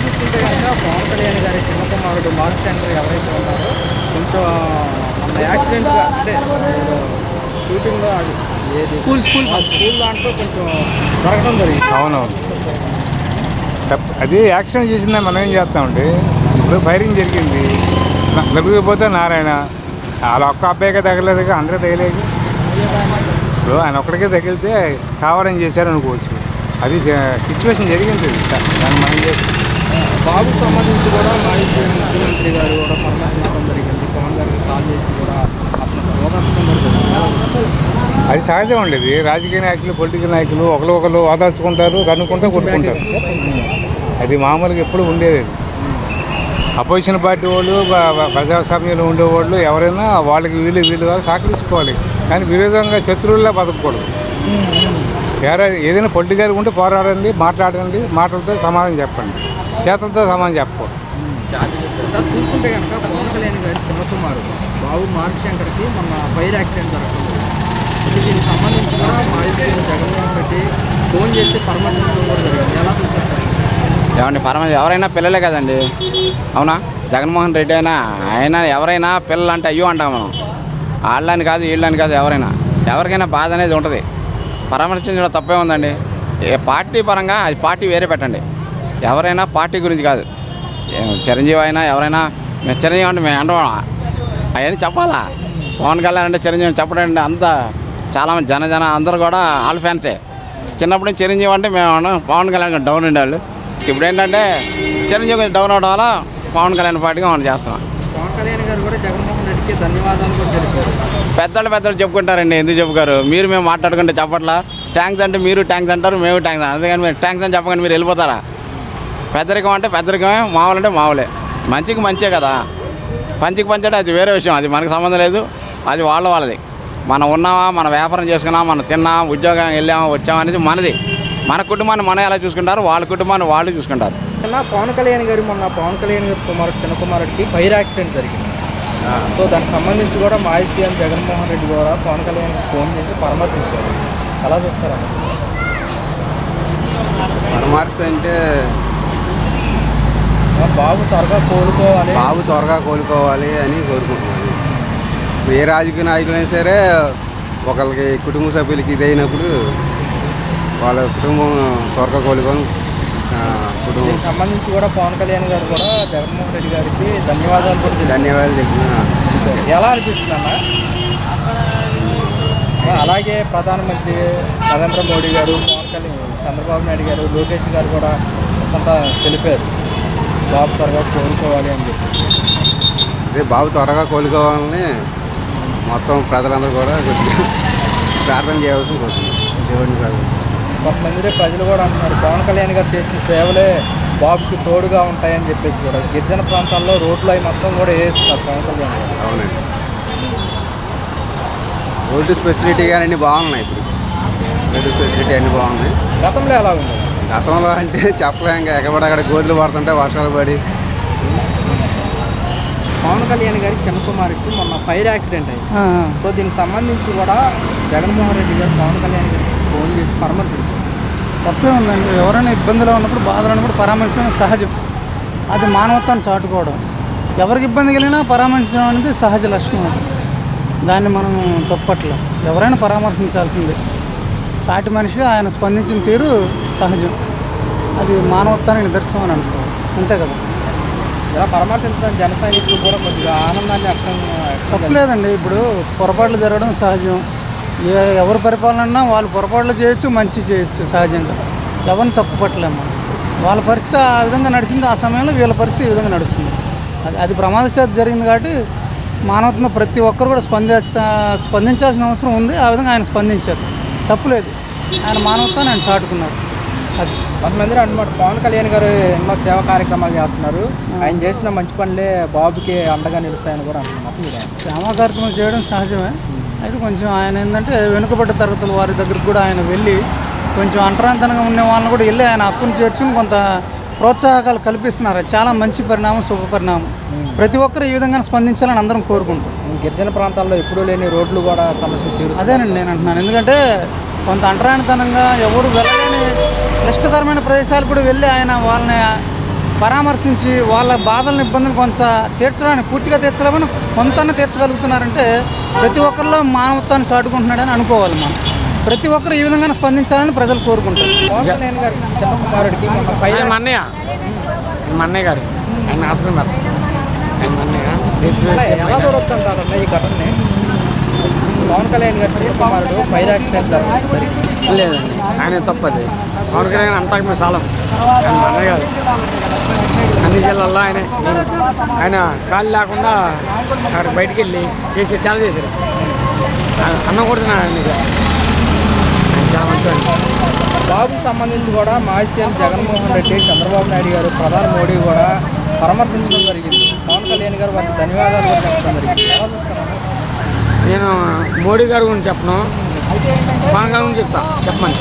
చూసుకుంటే కనుక పవన్ కళ్యాణ్ గారి చిన్న కుమారుడు మార్క్ సెంటర్ ఎవరైతే ఉన్నారో కొంచెం మన యాక్సిడెంట్గా అంటే షూటింగ్లో అది స్కూల్ దాంట్లో కొంచెం జరగడం జరిగింది. అవునవును, అది యాక్సిడెంట్ చేసిందని మనం ఏం చేస్తామండి. ఇప్పుడు ఫైరింగ్ జరిగింది, నలుగురిపోతే నారాయణ వాళ్ళ ఒక్క అబ్బాయిగా తగలేదు, అందరూ తగలేదు. ఇప్పుడు ఆయన ఒక్కడికే తగిలితే కావాలని చేశారు అనుకోవచ్చు. అది సిచ్యువేషన్ జరిగింది. దాన్ని మనం చేస్తాం. బాబుకు సంబంధించి కూడా మాజీ ముఖ్యమంత్రి గారు కూడా పరామర్శించడం జరిగింది. పవన్ గారికి కాల్ చేసి కూడా అతను ఓదార్చడం జరుగుతుంది. అది సహజం ఉండేది. రాజకీయ నాయకులు, పొలిటికల్ నాయకులు ఒకరు ఓదార్చుకుంటారు, కనుక్కుంటే కొట్టుకుంటారు. అది మామూలుగా ఎప్పుడు ఉండేది. అపోజిషన్ పార్టీ వాళ్ళు, ప్రజాస్వామ్యంలో ఉండేవాళ్ళు ఎవరైనా వాళ్ళకి వీళ్ళు సహకరించుకోవాలి, కానీ విరోధంగా శత్రువుల్లో బతకూడదు. ఏదైనా పొలిటికల్ ఉంటే పోరాడండి, మాట్లాడండి, మాటలతో సమాధానం చెప్పండి, చేతులతో సమాధానం చెప్పకూడదు. చూసుకుంటే కనుక పవన్ కళ్యాణ్ గారి చిన్న కుమారుడు బాబు మార్క్ శంకర్కి మొన్న ఫైర్ యాక్సిడెంట్ జరుగుతుంది. దీనికి సంబంధించి కూడా మాజీ సీఎం జగన్మోహన్ రెడ్డి ఫోన్ చేసి పరామర్శించడం కూడా జరిగింది. ఎలా చూస్తారు? ఏమండి, ఎవరైనా పిల్లలే కదండి. అవునా? జగన్మోహన్ రెడ్డి అయినా ఆయన ఎవరైనా పిల్లలు అంటే అయ్యో అంటాం మనం. వాళ్ళని కాదు వీళ్ళని కాదు, ఎవరికైనా బాధ అనేది ఉంటుంది. పరామర్శించడం తప్పే ఉందండి. పార్టీ పరంగా అది పార్టీ వేరే పెట్టండి. ఎవరైనా పార్టీ గురించి కాదు. చిరంజీవి అయినా ఎవరైనా చిరంజీవి అంటే మేము అంటాం అవన్నీ చెప్పాలా. పవన్ కళ్యాణ్ అంటే చిరంజీవి చెప్పడం అంతా చాలామంది జన అందరూ కూడా వాళ్ళ ఫ్యాన్సే. చిన్నప్పుడు చిరంజీవి అంటే మేము పవన్ కళ్యాణ్ డౌన్ ఉండేవాళ్ళు. ఇప్పుడు ఏంటంటే చిరంజీవి డౌన్ అవడం వల్ల పవన్ కళ్యాణ్ పార్టీగా మనం చేస్తున్నాం. పవన్ కళ్యాణ్ గారు కూడా జగన్మోహన్ రెడ్డికి ధన్యవాదాలు కూడా తెలిపారు. పెద్దలు చెప్పుకుంటారండి, ఎందుకు చెప్పుకోరు? మేము మాట్లాడుకుంటే చెప్పట్లా. ట్యాంక్స్ అంటే మీరు ట్యాంక్స్ అంటారు, మేము ట్యాంక్స్ అంటారు. అందుకని మీరు ట్యాంక్స్ అని చెప్పగానే మీరు వెళ్ళిపోతారా? పెద్దరికం అంటే పెద్దరికమే, మామూలు అంటే మామూలే. మంచికి మంచే కదా. పంచికి పంచే అది వేరే విషయం, అది మనకు సంబంధం లేదు. అది వాళ్ళది. మనం ఉన్నామా, మన వ్యాపారం చేసుకున్నామా, మనం తిన్నామా, ఉద్యోగం వెళ్ళామా, వచ్చామా అనేది మనది. మన కుటుంబాన్ని మనం ఎలా చూసుకుంటారు, వాళ్ళ కుటుంబాన్ని వాళ్ళు చూసుకుంటారు. పవన్ కళ్యాణ్ గారు మొన్న పవన్ కళ్యాణ్ గారి చిన్న కుమారుడికి ఫైర్ యాక్సిడెంట్ జరిగింది. సో దానికి సంబంధించి కూడా మాజీ సీఎం జగన్మోహన్ రెడ్డి కూడా పవన్ కళ్యాణ్ ఫోన్ చేసి పరామర్శించారు. ఎలా చూస్తారా? పరామర్శ అంటే బాబు త్వరగా కోలుకోవాలి అని కోరుకుంటున్నాను. ఏ రాజకీయ నాయకులైనా సరే ఒకరికి కుటుంబ సభ్యులకి ఇదైనప్పుడు వాళ్ళ కుటుంబం త్వరగా కోలుకొని దీనికి సంబంధించి కూడా పవన్ కళ్యాణ్ గారు కూడా జగన్మోహన్ రెడ్డి గారికి ధన్యవాదాలు చెప్తున్నా. ఎలా అనిపిస్తుందన్నా? అలాగే ప్రధానమంత్రి నరేంద్ర మోడీ గారు, పవన్ కళ్యాణ్, చంద్రబాబు నాయుడు గారు, లోకేష్ గారు కూడా కొంత తెలిపారు బాబు త్వరగా కోలుకోవాలి అని చెప్పి. అదే బాబు త్వరగా కోలుకోవాలని మొత్తం ప్రజలందరూ కూడా ప్రార్థన చేయవలసి వస్తుంది. దేవుడిని ప్రార్థన. కొంతమంది ప్రజలు కూడా అంటున్నారు పవన్ కళ్యాణ్ గారు చేసిన సేవలే బాబుకి తోడుగా ఉంటాయని చెప్పేసి కూడా గిరిజన ప్రాంతాల్లో రోడ్లు అవి మొత్తం కూడా వేస్తున్నారు పవన్ కళ్యాణ్ గారు. అవునండి, రోడ్డు ఫెసిలిటీ కానీ అన్నీ బాగున్నాయి. ఇప్పుడు రోడ్డు ఫెసిలిటీ అన్నీ బాగున్నాయి. గతంలో ఎలా ఉంది? గతంలో అంటే చెప్పలేం. ఎక్కడక్కడ గోతులు పడుతుంటే వర్షాలు పడి. పవన్ కళ్యాణ్ గారికి చిన్న కుమారుడికి మొన్న ఫైర్ యాక్సిడెంట్ అయింది. సో దీనికి సంబంధించి కూడా జగన్మోహన్ రెడ్డి గారు పవన్ కళ్యాణ్ గారికి ఫోన్ చేసి పరామర్శించారు. తప్పే ఉందండి. ఎవరైనా ఇబ్బందిలో ఉన్నప్పుడు, బాధలో ఉన్నప్పుడు పరామర్శించడం సహజం. అది మానవత్వాన్ని చాటుకోవడం. ఎవరికి ఇబ్బంది కలిగినా పరామర్శించడం అనేది సహజ లక్షణం. అది దాన్ని మనం తప్పట్లేం. ఎవరైనా పరామర్శించాల్సిందే. సాటి మనిషిగా ఆయన స్పందించిన తీరు సహజం. అది మానవత్వానికి నిదర్శనం అని అనుకోవాలి. అంతే కదా. ఇలా పరామర్శించడం జన సైనికులు కూడా కొద్దిగా ఆనందాన్ని తప్పలేదండి. ఇప్పుడు పొరపాట్లు జరగడం సహజం. ఎవరు పరిపాలన వాళ్ళు పొరపాట్లు చేయొచ్చు, మంచి చేయొచ్చు. సహజంగా ఎవరిని తప్పు పట్టలేము. వాళ్ళ పరిస్థితి ఆ విధంగా నడిచింది. ఆ సమయంలో వీళ్ళ పరిస్థితి ఈ విధంగా నడుస్తుంది. అది ప్రమాదశాత్తు జరిగింది కాబట్టి మానవత్వంలో ప్రతి ఒక్కరు కూడా స్పందించాల్సిన అవసరం ఉంది. ఆ విధంగా ఆయన స్పందించారు. తప్పులేదు. ఆయన మానవత్వాన్ని ఆయన చాటుకున్నారు. అది కొంతమంది అంటున్నారు పవన్ కళ్యాణ్ గారు ఎన్నో సేవా కార్యక్రమాలు చేస్తున్నారు, ఆయన చేసిన మంచి పనులే బాబుకి అండగా నిలుస్తాయని కూడా అంటున్నారు. సేవా కార్యక్రమాలు చేయడం సహజమే. అయితే కొంచెం ఆయన ఏంటంటే వెనుకబడ్డ తరగతుల వారి దగ్గరకు కూడా ఆయన వెళ్ళి కొంచెం అంటరాంతరంగా ఉండే వాళ్ళని కూడా వెళ్ళి ఆయన హక్కును చేర్చుకుని కొంత ప్రోత్సాహకాలు కల్పిస్తున్నారు. చాలా మంచి పరిణామం, శుభ పరిణామం. ప్రతి ఒక్కరు ఈ విధంగా స్పందించాలని అందరం కోరుకుంటాం. గిరిజన ప్రాంతాల్లో ఎప్పుడూ లేని రోడ్లు కూడా సమస్య. అదేనండి నేను అంటున్నాను. ఎందుకంటే కొంత అంటరానితనంగా ఎవరు వెళ్ళలేని క్లిష్టతరమైన ప్రదేశాలు కూడా వెళ్ళి ఆయన వాళ్ళని పరామర్శించి వాళ్ళ బాధలను ఇబ్బందులు కొంత తీర్చడానికి పూర్తిగా తీర్చలేమని కొంత తీర్చగలుగుతున్నారంటే ప్రతి ఒక్కరిలో మానవత్వాన్ని చాటుకుంటున్నాడని అనుకోవాలి మనం. ప్రతి ఒక్కరు ఈ విధంగానే స్పందించాలని ప్రజలు కోరుకుంటారు. పవన్ కళ్యాణ్ గారి చిన్న కుమారుడికి మొన్న పైన మన్నయ్య గారు ఆయన ఆసుకున్నారు. అలా ఎలా చూడొద్దంటారన్న ఈ ఘటనని? పవన్ కళ్యాణ్ గారి చిన్న కుమారుడు ఫైర్ యాక్సిడెంట్ జరిగింది. లేదండి, ఆయన తప్పది. పవన్ కళ్యాణ్ అంతా మేము చాలా ఆయన మన్నయ్య గారు అన్ని జిల్లాల్లో ఆయన కాళ్ళు లేకుండా అక్కడ బయటికి వెళ్ళి చాలా చేశారు. అన్నం కొడుతున్నాడు ఆయన చాలా మంచివాడు. బాబుకు సంబంధించి కూడా మాజీ సీఎం జగన్మోహన్ రెడ్డి, చంద్రబాబు నాయుడు గారు, ప్రధాని మోడీ కూడా పరామర్శించడం జరిగింది. పవన్ కళ్యాణ్ గారు వారికి ధన్యవాదాలు కూడా చెప్పడం జరిగింది. ఎలా చూస్తారన్న? నేను మోడీ గారి గురించి చెప్పను, పవన్ గారి గురించి చెప్పమని.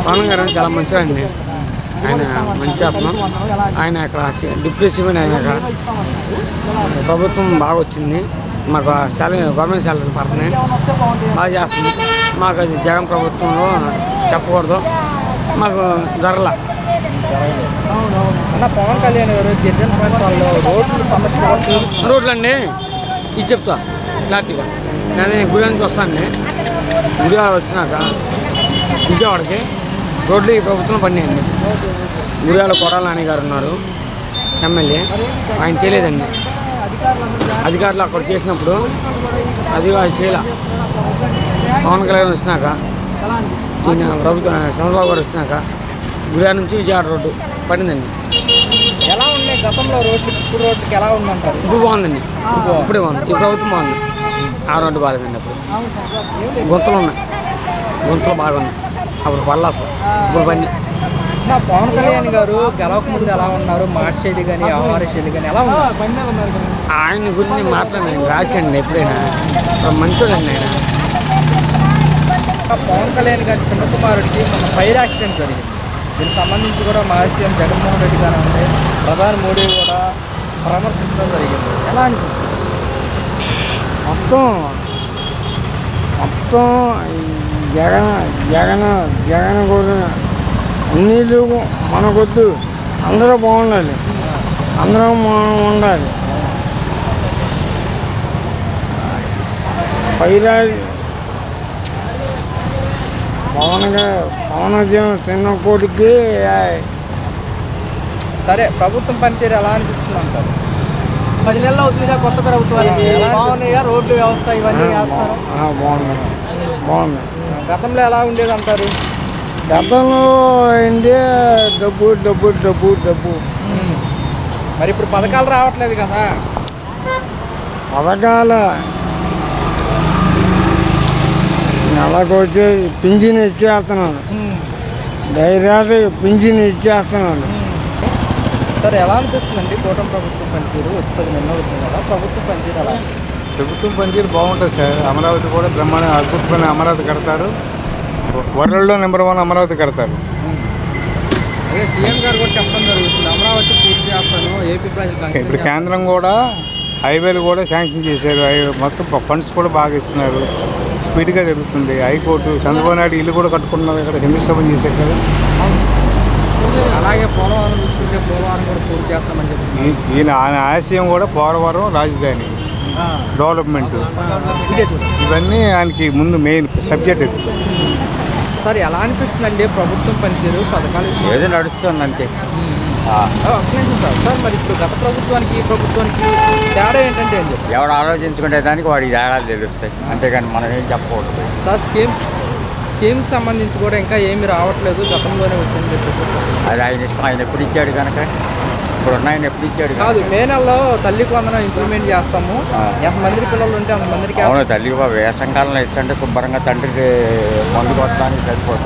పవన్ గారు చాలా మంచివాడండి. ఆయన మంచి చెప్పను. ఆయన అక్కడ డిప్యూటీ సీఎం అయినాక ప్రభుత్వం బాగా వచ్చింది. మాకు గవర్నమెంట్ శాలరీ పడుతున్నాయి, బాగా చేస్తుంది. మాకు అది జగన్ ప్రభుత్వంలో చెప్పకూడదు, మాకు జరగల. అన్న పవన్ కళ్యాణ్ గారు గిరిజన ప్రాంతాల్లో రోడ్లు సమస్య రోడ్లు అండి ఇది చెప్తా క్లారిటీగా. నేను గుడి నుంచి వస్తానండి. గుడివాడ వచ్చినాక విజయవాడకి రోడ్లు ఈ ప్రభుత్వం పడినాయండి. గుడివాడ కొడాల నాని గారు ఉన్నారు ఎమ్మెల్యే, ఆయన చేయలేదండి. అధికారులు అక్కడ చేసినప్పుడు అది చేయలే. పవన్ కళ్యాణ్ వచ్చినాక ఈయన ప్రభుత్వం చంద్రబాబు గారు వచ్చినాక గుడివాడ నుంచి విజయవాడ రోడ్డు పడిందండి. ఎలా ఉన్నాయి గతంలో రోడ్లు, ఇప్పుడు రోడ్లకి ఎలా ఉందంటారు? ఇప్పుడు బాగుందండి, ఇప్పుడే బాగుంది. ఈ ప్రభుత్వం బాగుంది. ఆ రోడ్డు బాగాలేదండి. అప్పుడు గుంతలు ఉన్నాయి, గుంతలు బాగున్నాయి. అప్పుడు పళ్ళు అసలు ఇప్పుడు పని. నా పవన్ కళ్యాణ్ గారు గెలవక ముందు ఎలా ఉన్నారు? మాట శైలి కానీ ఆహార శైలి కానీ ఎలా ఉన్నారు? ఆయన గురించి మాట్లాడిన రాశాండి ఎప్పుడైనా. మంచోడండి ఆయన. పవన్ కళ్యాణ్ గారి చిన్న కుమారుడికి మన ఫైర్ యాక్సిడెంట్ జరిగింది. దీనికి సంబంధించి కూడా మాజీ సీఎం జగన్మోహన్ రెడ్డి గారు అంటే ప్రధాని మోడీ కూడా పరామర్శించడం జరిగింది. ఎలా అనిపిస్తుంది? మొత్తం జగన్ కూడా అన్నీళ్ళు మనకొద్దు, అందరూ బాగుండాలి, అందరం ఉండాలి. పవన్ చిన్న కోటికి సరే, ప్రభుత్వం పనితీరు ఎలా అనిపిస్తుంది అంటారు? 10 నెలలు అవుతుందిగా కొత్త ప్రభుత్వానికి. బాగున్నాయా రోడ్లు వ్యవస్థ ఇవన్నీ? బాగున్నాయి. గతంలో ఎలా ఉండేది అంటారు? గతంలో ఏంటి డబ్బు డబ్బు డబ్బు డబ్బు. మరి ఇప్పుడు పథకాలు రావట్లేదు కదా? పథకాల నెలకు వచ్చి పింఛన్ ఇచ్చేస్తున్నాడు, డైరెక్ట్ పింఛన్ ఇచ్చేస్తున్నాడు. సార్ ఎలా అనిపిస్తుందండి కూటమి ప్రభుత్వం పనితీరు? వచ్చి 10 నెలలు అవుతుంది కదా, ప్రభుత్వం పనితీరు ఎలా? ప్రభుత్వం పనితీరు బాగుంటుంది సార్. అమరావతి కూడా బ్రహ్మాండ అద్భుతమైన అమరావతి కడతారు. వరల్డ్లో నెంబర్ 1 అమరావతి కడతారు. అదే సీఎం గారు కూడా చెప్పడం జరుగుతుంది, అమరావతి పూర్తి చేస్తాను ఏపీ ప్రజలకు. ఇప్పుడు కేంద్రం కూడా హైవేలు కూడా శాంక్షన్ చేశారు. మొత్తం ఫండ్స్ కూడా బాగా ఇస్తున్నారు. స్పీడ్గా జరుగుతుంది. హైకోర్టు చంద్రబాబు నాయుడు ఇల్లు కూడా కట్టుకుంటున్నారు. ఇక్కడ శంకుస్థాపన చేశారు కదా. అలాగే పోలవరం చూసుకుంటే పోలవరం కూడా పూర్తి చేస్తామని చెప్పి ఈయన ఆశయం కూడా పోలవరం రాజధాని డెవలప్మెంట్, ఇవన్నీ ఆయనకి ముందు మెయిన్ సబ్జెక్ట్. ఇది సార్ ఎలా అనిపిస్తుందండి ప్రభుత్వం పనితీరు? పథకాలు ఏదో నడుస్తుంది అంతే. సార్ మరి ఇప్పుడు గత ప్రభుత్వానికి ఈ ప్రభుత్వానికి తేడా ఏంటంటే ఏం చెప్తారు? ఎవరు ఆలోచించుకునే దానికి వాడికి తేడాలు తెలుస్తాయి, అంతేగాని మనం ఏం చెప్పకూడదు. సార్ స్కీమ్స్ సంబంధించి కూడా ఇంకా ఏమీ రావట్లేదు, గతంలోనే వచ్చిందని చెప్పి అది ఆయన ఇష్టం. ఆయన ఎప్పుడు ఇచ్చాడు కనుక ఇప్పుడు ఆయన ఎప్పుడు ఇచ్చాడు కాదు. మే నెలలో తల్లికి వందనం ఇంప్లిమెంట్ చేస్తాము, ఎంతమంది పిల్లలు ఉంటే అంతమందికి. అవును, తల్లికి వేసంకాలంలో ఇస్తుంటే శుభ్రంగా తండ్రికి మందు కొట్టడానికి సరిపోతుంది.